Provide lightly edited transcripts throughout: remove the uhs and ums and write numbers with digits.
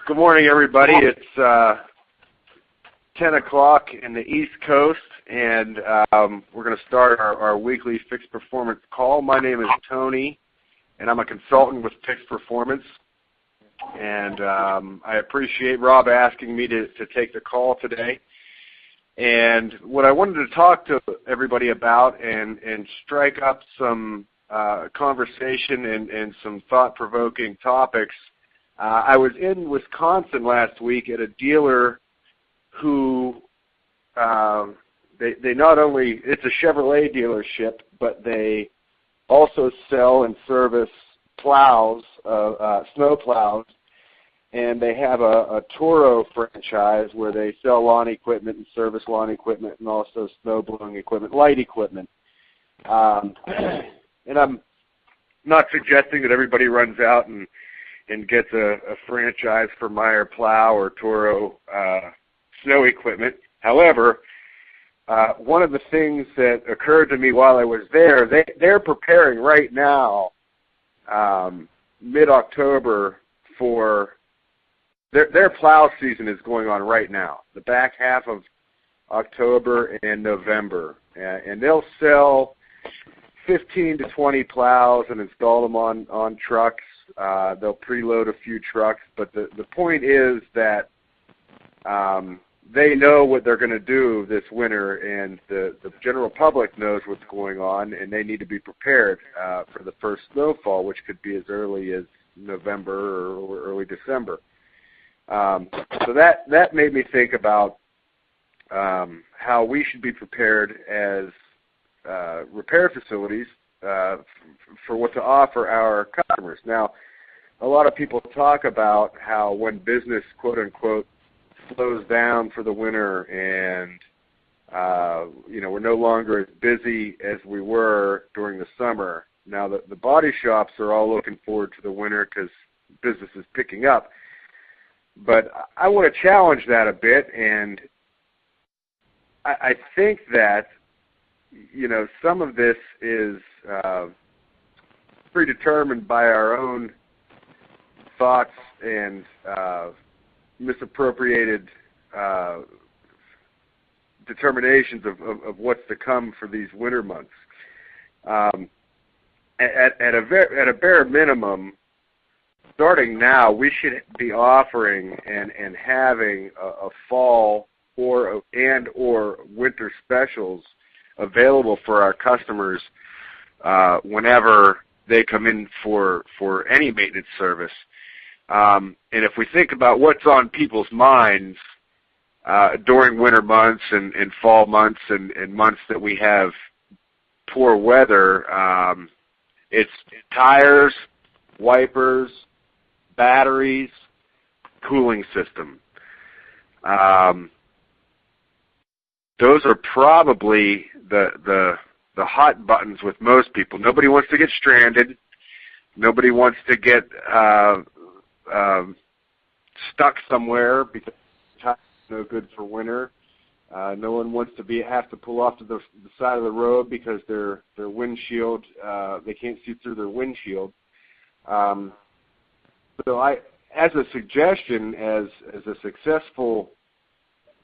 Good morning, everybody. It's 10 o'clock in the East Coast, and we're going to start our weekly Fixed Performance call. My name is Tony, and I'm a consultant with Fixed Performance. And I appreciate Rob asking me to take the call today. And what I wanted to talk to everybody about and strike up some conversation and some thought-provoking topics. I was in Wisconsin last week at a dealer who they not only, it's a Chevrolet dealership, but they also sell and service plows, snow plows, and they have a Toro franchise where they sell lawn equipment and service lawn equipment and also snow blowing equipment, light equipment. And I'm not suggesting that everybody runs out and gets a franchise for Meyer Plow or Toro snow equipment. However, one of the things that occurred to me while I was there, they're preparing right now, mid-October, for their plow season is going on right now, the back half of October and November. And they'll sell 15 to 20 plows and install them on trucks. They'll preload a few trucks, but the point is that they know what they're going to do this winter, and the general public knows what's going on, and they need to be prepared for the first snowfall, which could be as early as November or early December. So that made me think about how we should be prepared as repair facilities for what to offer our customers. Now, a lot of people talk about how when business, quote unquote, slows down for the winter and we're no longer as busy as we were during the summer. Now, the body shops are all looking forward to the winter because business is picking up. But I want to challenge that a bit, and I think that some of this is predetermined by our own thoughts and misappropriated determinations of what's to come for these winter months. At a bare minimum, starting now, we should be offering and having a fall or winter specials available for our customers whenever they come in for any maintenance service. And if we think about what's on people's minds during winter months and fall months and months that we have poor weather, it's tires, wipers, batteries, cooling system. Those are probably the hot buttons with most people. Nobody wants to get stranded. Nobody wants to get stuck somewhere because it's no good for winter. No one wants to have to pull off to the side of the road because their windshield, they can't see through their windshield. So as a suggestion, as a successful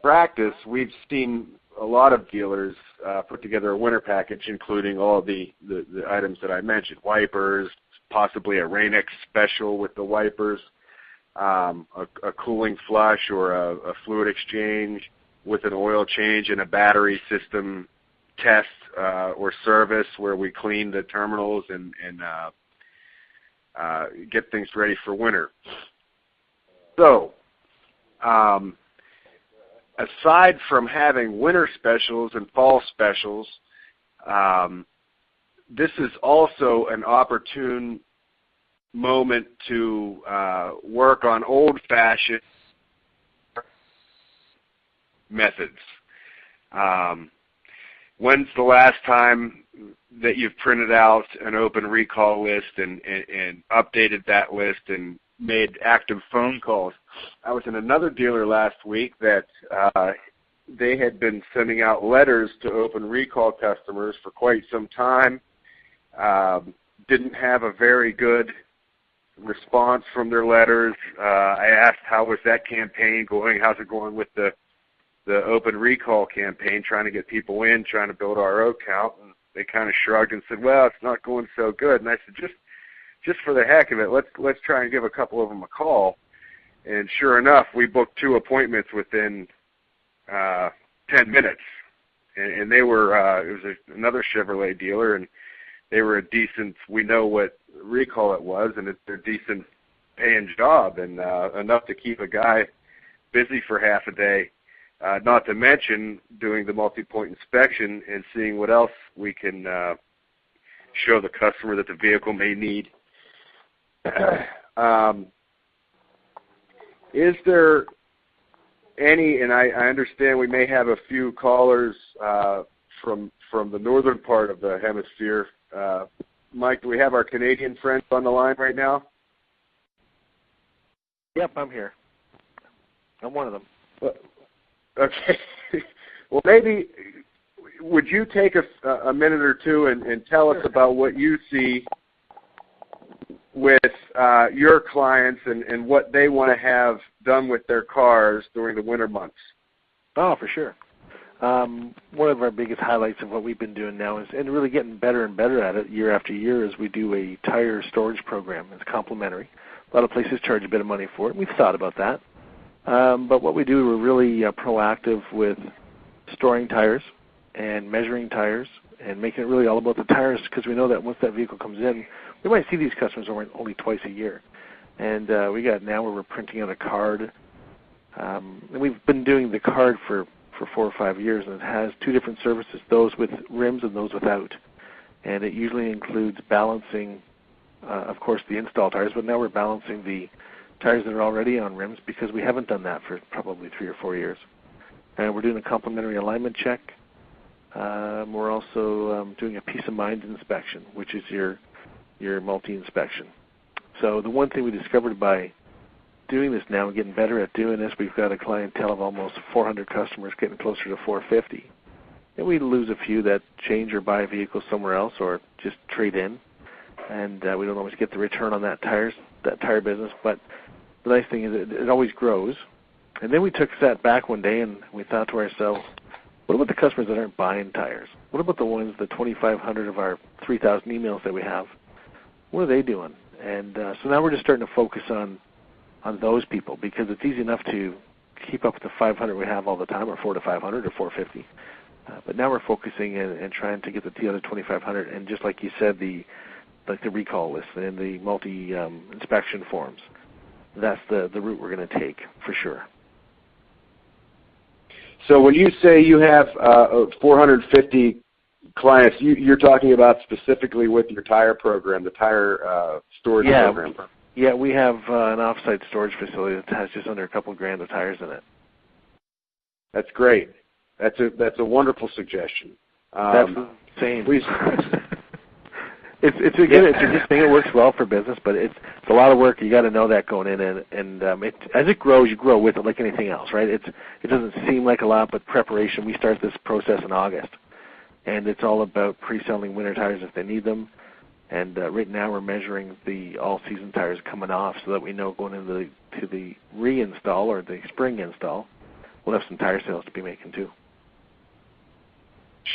practice, we've seen a lot of dealers put together a winter package, including all the items that I mentioned: wipers, possibly a Rain-X special with the wipers, a cooling flush or a fluid exchange with an oil change and a battery system test or service where we clean the terminals and get things ready for winter. So, aside from having winter specials and fall specials, this is also an opportune moment to work on old-fashioned methods. When's the last time that you've printed out an open recall list and updated that list and made active phone calls? I was in another dealer last week that they had been sending out letters to open recall customers for quite some time, didn't have a very good response from their letters. I asked how was that campaign going, how's it going with the open recall campaign, trying to get people in, trying to build RO count, and they kind of shrugged and said, well, it's not going so good. And I said, just for the heck of it, let's try and give a couple of them a call. And sure enough, we booked 2 appointments within 10 minutes. And they were, it was another Chevrolet dealer, and they were a decent, we know what recall it was, and it's a decent paying job, and enough to keep a guy busy for half a day, not to mention doing the multi-point inspection and seeing what else we can show the customer that the vehicle may need. Is there any, and I understand we may have a few callers from the northern part of the hemisphere. Mike, do we have our Canadian friends on the line right now? Yep, I'm here. I'm one of them. Okay. Well, maybe would you take a minute or two and tell us about what you see with your clients and what they want to have done with their cars during the winter months? Oh, for sure. One of our biggest highlights of what we've been doing now is, and really getting better and better at it year after year, is we do a tire storage program. It's complimentary. A lot of places charge a bit of money for it. We've thought about that. But what we do, we're really proactive with storing tires and measuring tires and making it really all about the tires, because we know that once that vehicle comes in, we might see these customers only twice a year. And we got now where we're printing out a card. And we've been doing the card for 4 or 5 years, and it has 2 different services, those with rims and those without. And it usually includes balancing, of course, the install tires, but now we're balancing the tires that are already on rims, because we haven't done that for probably 3 or 4 years. And we're doing a complimentary alignment check. We're also doing a peace of mind inspection, which is your multi-inspection. So the one thing we discovered by doing this now and getting better at doing this, we've got a clientele of almost 400 customers, getting closer to 450. And we lose a few that change or buy a vehicle somewhere else or just trade in. And we don't always get the return on that tire business. But the nice thing is it always grows. And then we took a step back one day and we thought to ourselves, what about the customers that aren't buying tires? What about the ones, the 2,500 of our 3,000 emails that we have? What are they doing? And so now we're just starting to focus on those people, because it's easy enough to keep up with the 500 we have all the time, or 400 to 500 or 450. But now we're focusing and trying to get the other 2,500. And just like you said, the recall list and the multi-inspection forms, that's the route we're going to take for sure. So when you say you have 450 clients, you're talking about specifically with your tire program, the tire storage program. Yeah, we have an off-site storage facility that has just under a couple grand of tires in it. That's great. That's a wonderful suggestion. That's insane. It's a good thing. It works well for business, but it's a lot of work. You got to know that going in, and as it grows, you grow with it like anything else, right? It doesn't seem like a lot, but preparation. We start this process in August, and it's all about pre-selling winter tires if they need them. And right now we're measuring the all-season tires coming off, so that we know going into the reinstall or the spring install, we'll have some tire sales to be making too.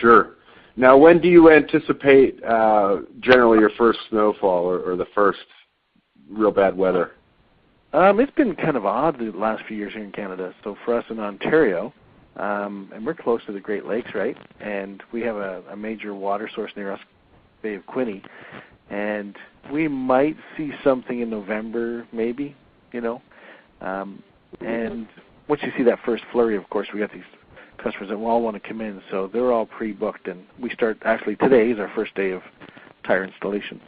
Sure. Now, when do you anticipate generally your first snowfall or the first real bad weather? It's been kind of odd the last few years here in Canada. So for us in Ontario, and we're close to the Great Lakes, right? And we have a major water source near us, Bay of Quinte, and we might see something in November, maybe, And once you see that first flurry, of course, we got these customers that all want to come in, so they're all pre-booked, and we start, actually today is our first day of tire installation.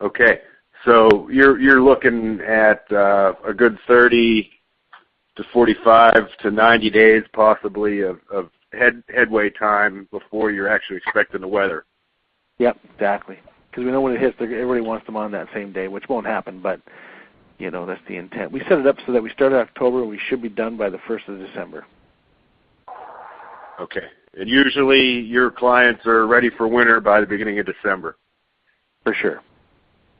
Okay, so you're looking at a good 30 to 45 to 90 days possibly of headway time before you're actually expecting the weather. Yep, exactly. Because we know when it hits, everybody wants them on that same day, which won't happen, but that's the intent. We set it up so that we start in October and we should be done by the 1st of December. Okay. And usually your clients are ready for winter by the beginning of December. For sure.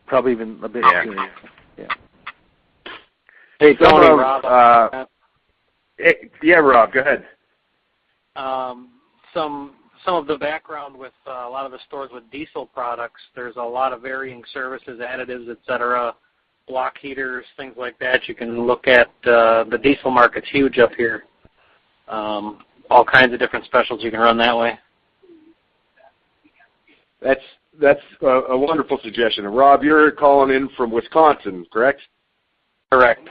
Probably even a bit sooner. Yeah. Hey, Tony, Rob. Yeah, Rob, go ahead. Some of the background with a lot of the stores with diesel products, there's a lot of varying services, additives, et cetera, block heaters, things like that. You can look at the diesel market's huge up here. All kinds of different specials you can run that way. That's a wonderful suggestion. And Rob, you're calling in from Wisconsin, correct? Correct.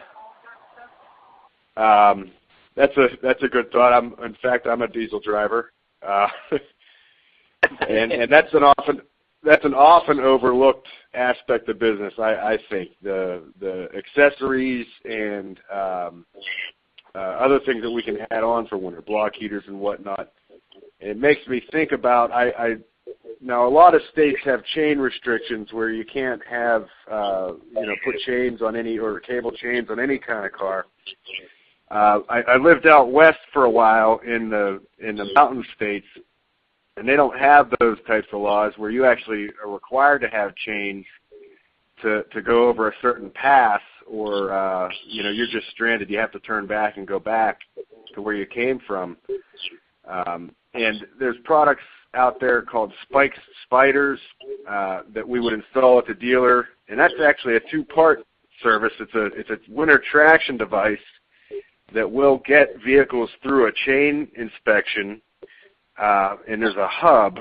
That's a good thought. In fact, I'm a diesel driver, and that's an often overlooked aspect of business. I think the accessories and other things that we can add on for winter, block heaters and whatnot. It makes me think about now a lot of states have chain restrictions where you can't have put chains on any or cable chains on any kind of car. I lived out west for a while in the mountain states, and they don't have those types of laws where you actually are required to have chains to go over a certain pass, or you're just stranded. You have to turn back and go back to where you came from. And there's products out there called Spiders that we would install at the dealer, and that's actually a two-part service. It's a winter traction device that will get vehicles through a chain inspection, and there's a hub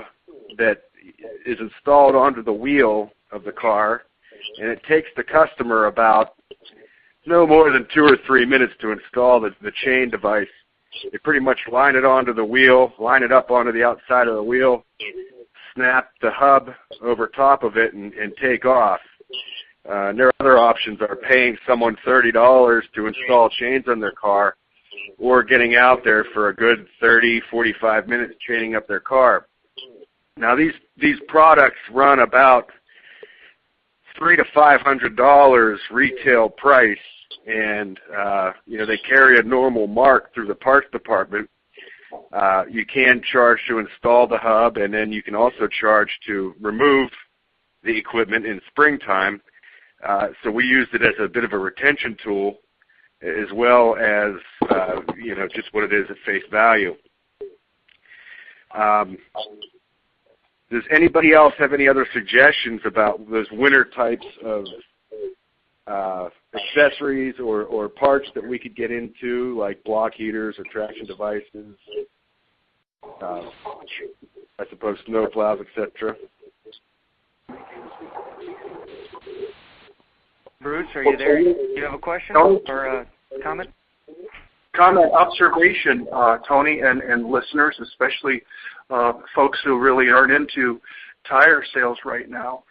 that is installed onto the wheel of the car, and it takes the customer about no more than 2 or 3 minutes to install the chain device. They pretty much line it onto the wheel, line it up onto the outside of the wheel, snap the hub over top of it, and take off. And their other options are paying someone $30 to install chains on their car, or getting out there for a good 30, 45 minutes chaining up their car. Now these products run about $300 to $500 retail price, and they carry a normal mark through the parts department. You can charge to install the hub, and then you can also charge to remove the equipment in springtime. So we used it as a bit of a retention tool, as well as just what it is at face value. Does anybody else have any other suggestions about those winter types of accessories or parts that we could get into, like block heaters or traction devices? I suppose snow plows, etc. Bruce, are you there? Do you have a question or a comment? Comment, observation, Tony, and listeners, especially folks who really aren't into tire sales right now.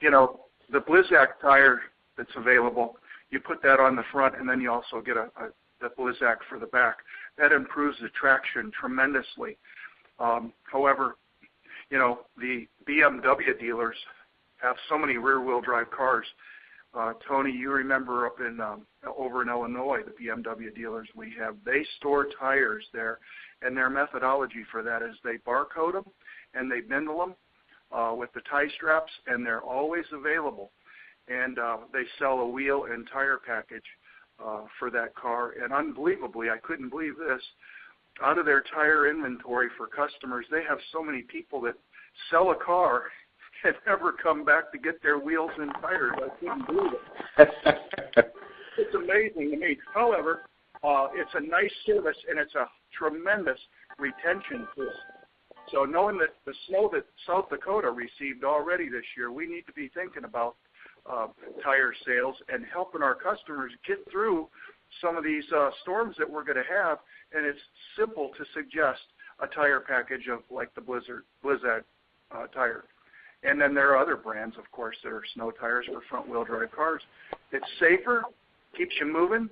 The Blizzak tire that's available, you put that on the front, and then you also get the Blizzak for the back. That improves the traction tremendously. However, the BMW dealers have so many rear-wheel drive cars. Tony, you remember up in over in Illinois, the BMW dealers they store tires there, and their methodology for that is they barcode them and they bindle them with the tie straps, and they're always available. And they sell a wheel and tire package for that car. And unbelievably, I couldn't believe this, out of their tire inventory for customers, they have so many people that sell a car and never come back to get their wheels and tires. I couldn't believe it. It's amazing to me. However, it's a nice service, and it's a tremendous retention tool. So knowing that the snow that South Dakota received already this year, we need to be thinking about tire sales and helping our customers get through some of these storms that we're going to have. And it's simple to suggest a tire package of like the Blizzak tire. And then there are other brands, of course, that are snow tires for front-wheel drive cars. It's safer, keeps you moving,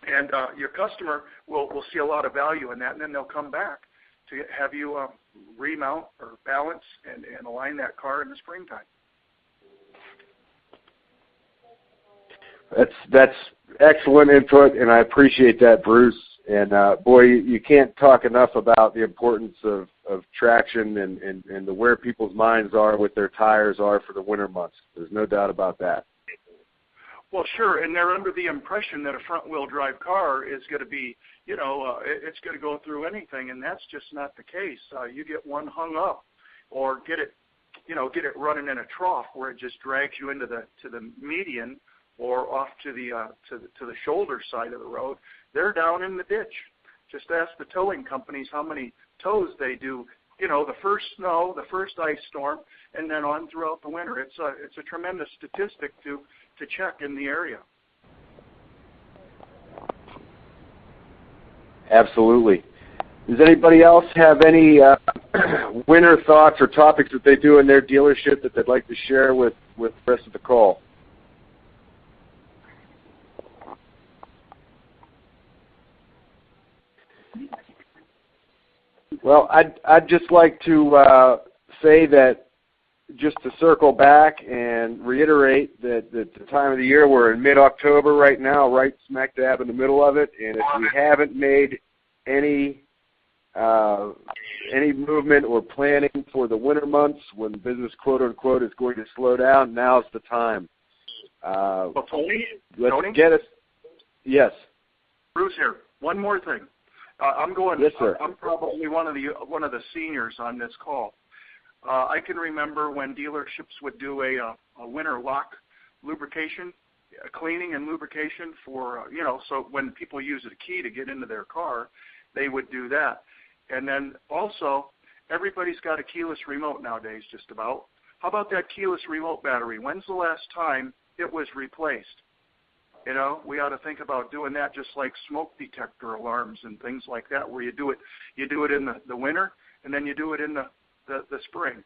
and your customer will see a lot of value in that, and then they'll come back to have you remount or balance and align that car in the springtime. That's excellent input, and I appreciate that, Bruce. And boy, you can't talk enough about the importance of traction and the where people's minds are with their tires are for the winter months. There's no doubt about that. Well, sure, and they're under the impression that a front-wheel drive car is going to be, it's going to go through anything, and that's just not the case. You get one hung up, or get it running in a trough where it just drags you into the median or off to the shoulder side of the road. They're down in the ditch. Just ask the towing companies how many tows they do. The first snow, the first ice storm, and then on throughout the winter. It's a tremendous statistic to check in the area. Absolutely. Does anybody else have any winter thoughts or topics that they do in their dealership that they'd like to share with the rest of the call? Well, I'd just like to say that, just to circle back and reiterate that the time of the year, we're in mid-October right now, right smack dab in the middle of it, and if we haven't made any movement or planning for the winter months when business, quote-unquote, is going to slow down, now's the time. Tony? Get us. Yes. Bruce here. One more thing. Yes, sir. I'm probably one of the seniors on this call. I can remember when dealerships would do a winter lock lubrication, cleaning and lubrication for, so when people use a key to get into their car, they would do that. And then also, everybody's got a keyless remote nowadays, just about. How about that keyless remote battery? When's the last time it was replaced? We ought to think about doing that, just like smoke detector alarms and things like that, where you do it in the winter, and then you do it in the spring.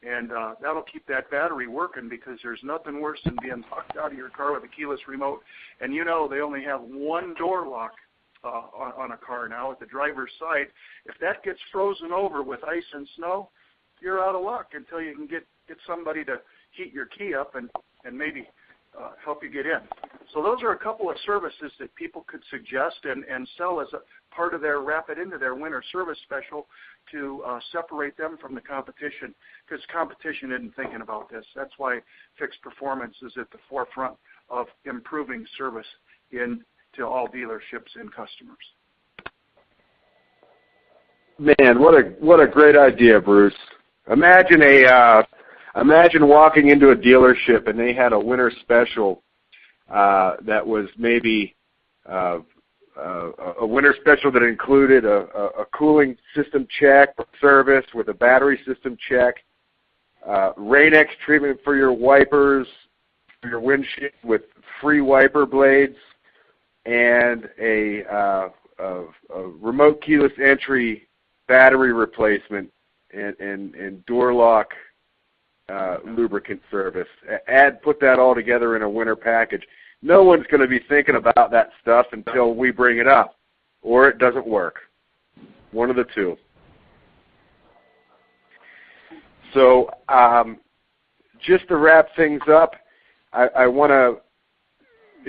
And that'll keep that battery working, because there's nothing worse than being locked out of your car with a keyless remote. And they only have one door lock on a car now at the driver's side. If that gets frozen over with ice and snow, you're out of luck until you can get somebody to heat your key up and maybe help you get in. So those are a couple of services that people could suggest and sell as a part of their wrap it into their winter service special to separate them from the competition, because competition isn't thinking about this. That's why Fixed Performance is at the forefront of improving service to all dealerships and customers. Man, what a great idea, Bruce. Imagine walking into a dealership and they had a winter special that was maybe a winter special that included a cooling system check for service with a battery system check, Rain-X treatment for your wipers, for your windshield with free wiper blades, and a remote keyless entry battery replacement and door lock lubricant service. Put that all together in a winter package. No one's going to be thinking about that stuff until we bring it up, or it doesn't work. One of the two. So just to wrap things up, I want to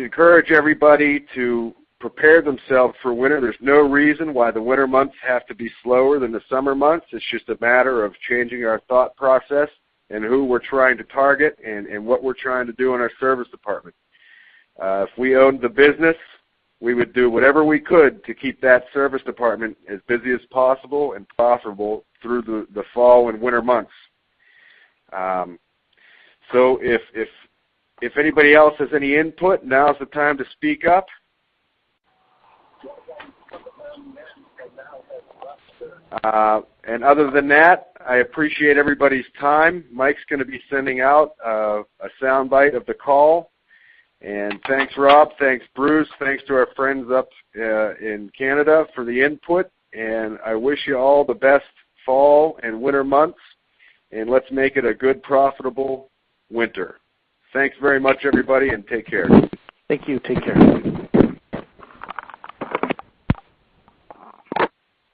encourage everybody to prepare themselves for winter. There's no reason why the winter months have to be slower than the summer months. It's just a matter of changing our thought process and who we're trying to target and what we're trying to do in our service department. If we owned the business, we would do whatever we could to keep that service department as busy as possible and profitable through the fall and winter months. So if anybody else has any input, now's the time to speak up. And other than that, I appreciate everybody's time. Mike's going to be sending out a soundbite of the call. And thanks, Rob. Thanks, Bruce. Thanks to our friends up in Canada for the input. And I wish you all the best fall and winter months. And let's make it a good, profitable winter. Thanks very much, everybody, and take care. Thank you. Take care.